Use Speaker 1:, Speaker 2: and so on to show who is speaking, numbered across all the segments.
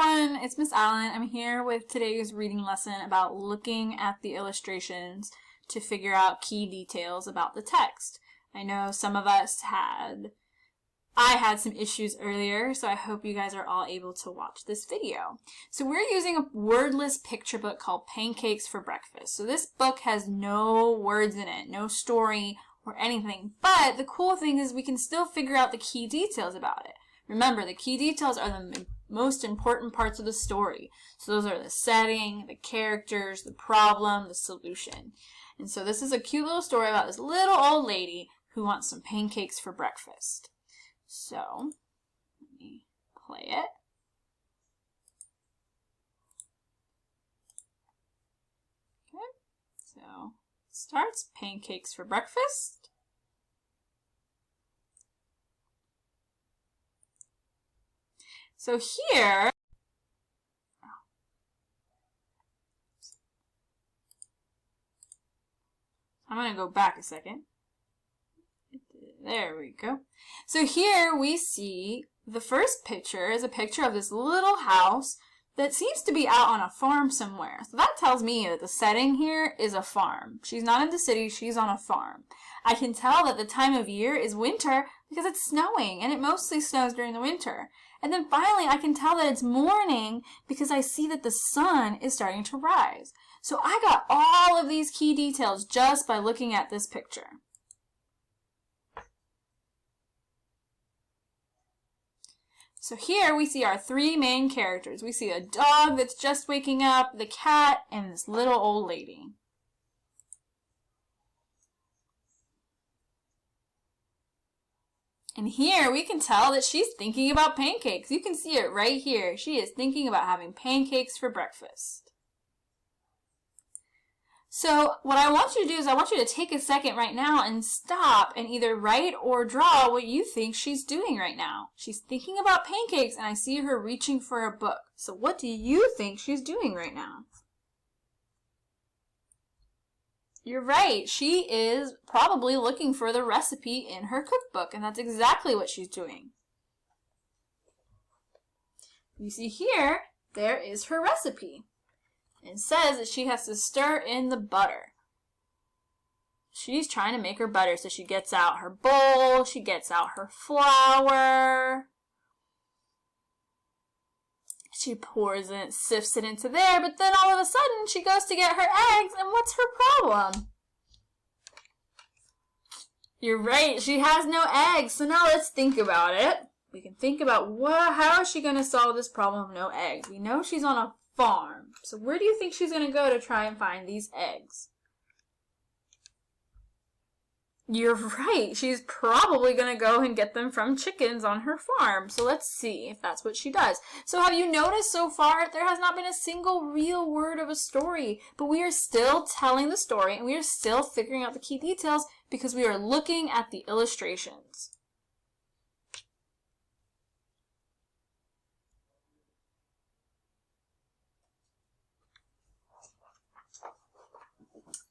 Speaker 1: everyone, it's Miss Allen. I'm here with today's reading lesson about looking at the illustrations to figure out key details about the text. I know some of us I had some issues earlier, so I hope you guys are all able to watch this video. So we're using a wordless picture book called Pancakes for Breakfast. So this book has no words in it, no story or anything, but the cool thing is we can still figure out the key details about it. Remember, the key details are the most important parts of the story. So those are the setting, the characters, the problem, the solution. And so this is a cute little story about this little old lady who wants some pancakes for breakfast. So, let me play it. Okay, so it starts pancakes for breakfast. So here, I'm going to go back a second. There we go. So here we see the first picture is a picture of this little house that seems to be out on a farm somewhere. So that tells me that the setting here is a farm. She's not in the city, she's on a farm. I can tell that the time of year is winter because it's snowing, and it mostly snows during the winter. And then finally I can tell that it's morning because I see that the sun is starting to rise. So I got all of these key details just by looking at this picture. So here we see our three main characters. We see a dog that's just waking up, the cat, and this little old lady. And here we can tell that she's thinking about pancakes. You can see it right here. She is thinking about having pancakes for breakfast. So what I want you to do is I want you to take a second right now and stop and either write or draw what you think she's doing right now. She's thinking about pancakes and I see her reaching for a book. So what do you think she's doing right now? You're right. She is probably looking for the recipe in her cookbook, and that's exactly what she's doing. You see here, there is her recipe. It says that she has to stir in the butter. She's trying to make her butter, so she gets out her bowl, she gets out her flour. She pours it, sifts it into there, but then all of a sudden she goes to get her eggs, and what's her problem? You're right, she has no eggs, so now let's think about it. We can think about how is she going to solve this problem of no eggs? We know she's on a farm. So where do you think she's going to go to try and find these eggs? You're right. She's probably going to go and get them from chickens on her farm. So let's see if that's what she does. So have you noticed so far there has not been a single real word of a story, but we are still telling the story and we are still figuring out the key details because we are looking at the illustrations.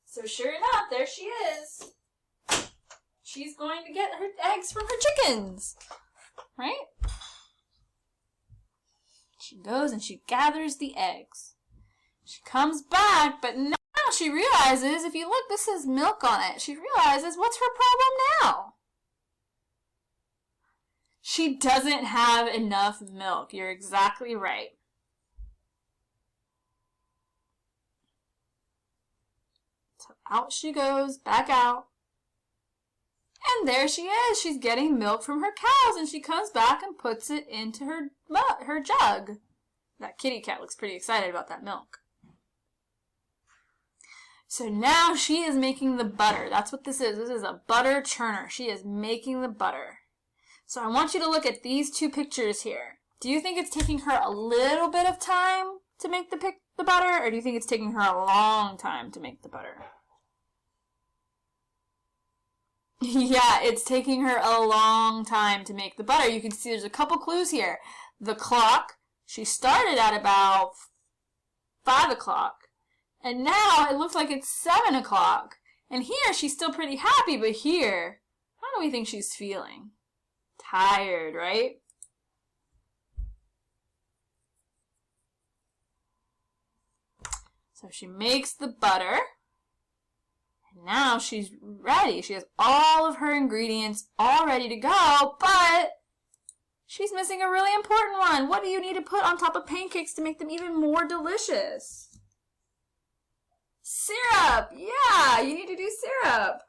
Speaker 1: So sure enough, there she is. She's going to get her eggs from her chickens, right? She goes and she gathers the eggs. She comes back, but now she realizes, if you look, this says milk on it. She realizes, what's her problem now? She doesn't have enough milk. You're exactly right. So out she goes, back out. And there she is. She's getting milk from her cows, and she comes back and puts it into her jug. That kitty cat looks pretty excited about that milk. So now she is making the butter. That's what this is. This is a butter churner. She is making the butter. So I want you to look at these two pictures here. Do you think it's taking her a little bit of time to make the butter, or do you think it's taking her a long time to make the butter? Yeah, it's taking her a long time to make the butter. You can see there's a couple clues here. The clock, she started at about 5 o'clock, and now it looks like it's 7 o'clock. And here she's still pretty happy, but here, how do we think she's feeling? Tired, right? So she makes the butter. And now she's ready. She has all of her ingredients all ready to go, but she's missing a really important one. What do you need to put on top of pancakes to make them even more delicious? Syrup! Yeah, you need to do syrup.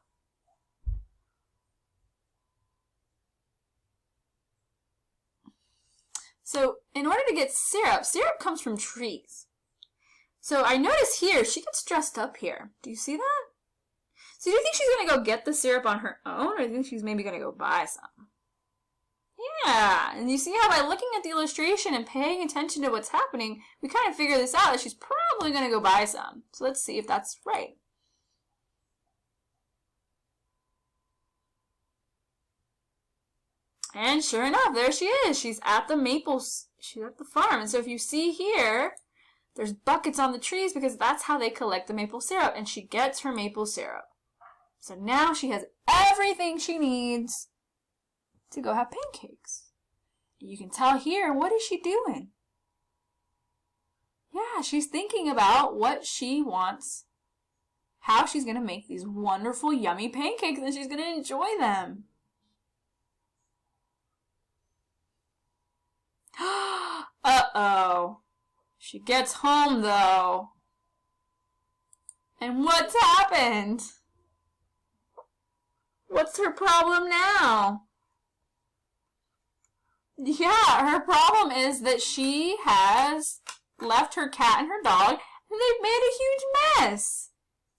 Speaker 1: So in order to get syrup, syrup comes from trees. So I notice here, she gets dressed up here. Do you see that? So do you think she's going to go get the syrup on her own, or do you think she's maybe going to go buy some? Yeah, and you see how by looking at the illustration and paying attention to what's happening, we kind of figure this out, that she's probably going to go buy some. So let's see if that's right. And sure enough, there she is. She's at the farm. And so if you see here, there's buckets on the trees because that's how they collect the maple syrup. And she gets her maple syrup. So now she has everything she needs to go have pancakes. You can tell here, what is she doing? Yeah, she's thinking about what she wants, how she's going to make these wonderful, yummy pancakes, and she's going to enjoy them. Uh-oh. She gets home, though. And what's happened? What's her problem now? Yeah, her problem is that she has left her cat and her dog, and they've made a huge mess.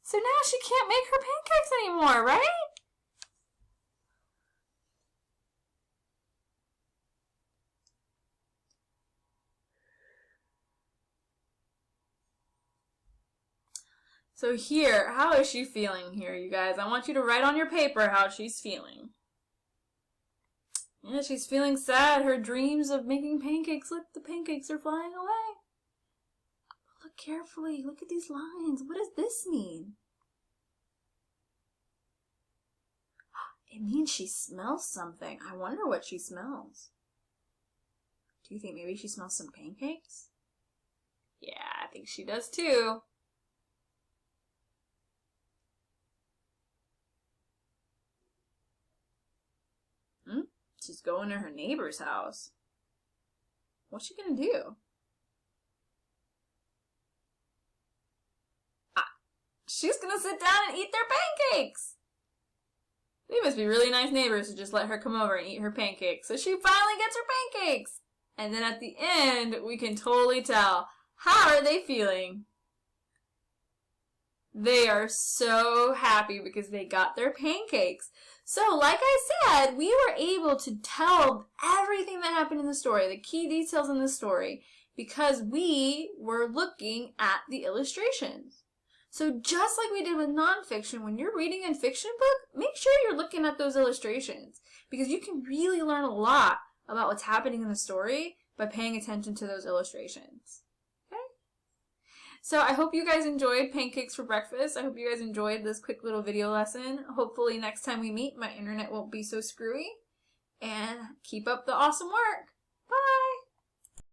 Speaker 1: So now she can't make her pancakes anymore, right? So here, how is she feeling here, you guys? I want you to write on your paper how she's feeling. Yeah, she's feeling sad. Her dreams of making pancakes, look, the pancakes are flying away. Look carefully. Look at these lines. What does this mean? It means she smells something. I wonder what she smells. Do you think maybe she smells some pancakes? Yeah, I think she does too. She's going to her neighbor's house. What's she gonna do? She's gonna sit down and eat their pancakes! They must be really nice neighbors to just let her come over and eat her pancakes. So she finally gets her pancakes! And then at the end, we can totally tell. How are they feeling? They are so happy because they got their pancakes. So, like I said, we were able to tell everything that happened in the story, the key details in the story, because we were looking at the illustrations. So just like we did with nonfiction, when you're reading a fiction book, make sure you're looking at those illustrations, because you can really learn a lot about what's happening in the story by paying attention to those illustrations. So I hope you guys enjoyed Pancakes for Breakfast. I hope you guys enjoyed this quick little video lesson. Hopefully next time we meet, my internet won't be so screwy. And keep up the awesome work!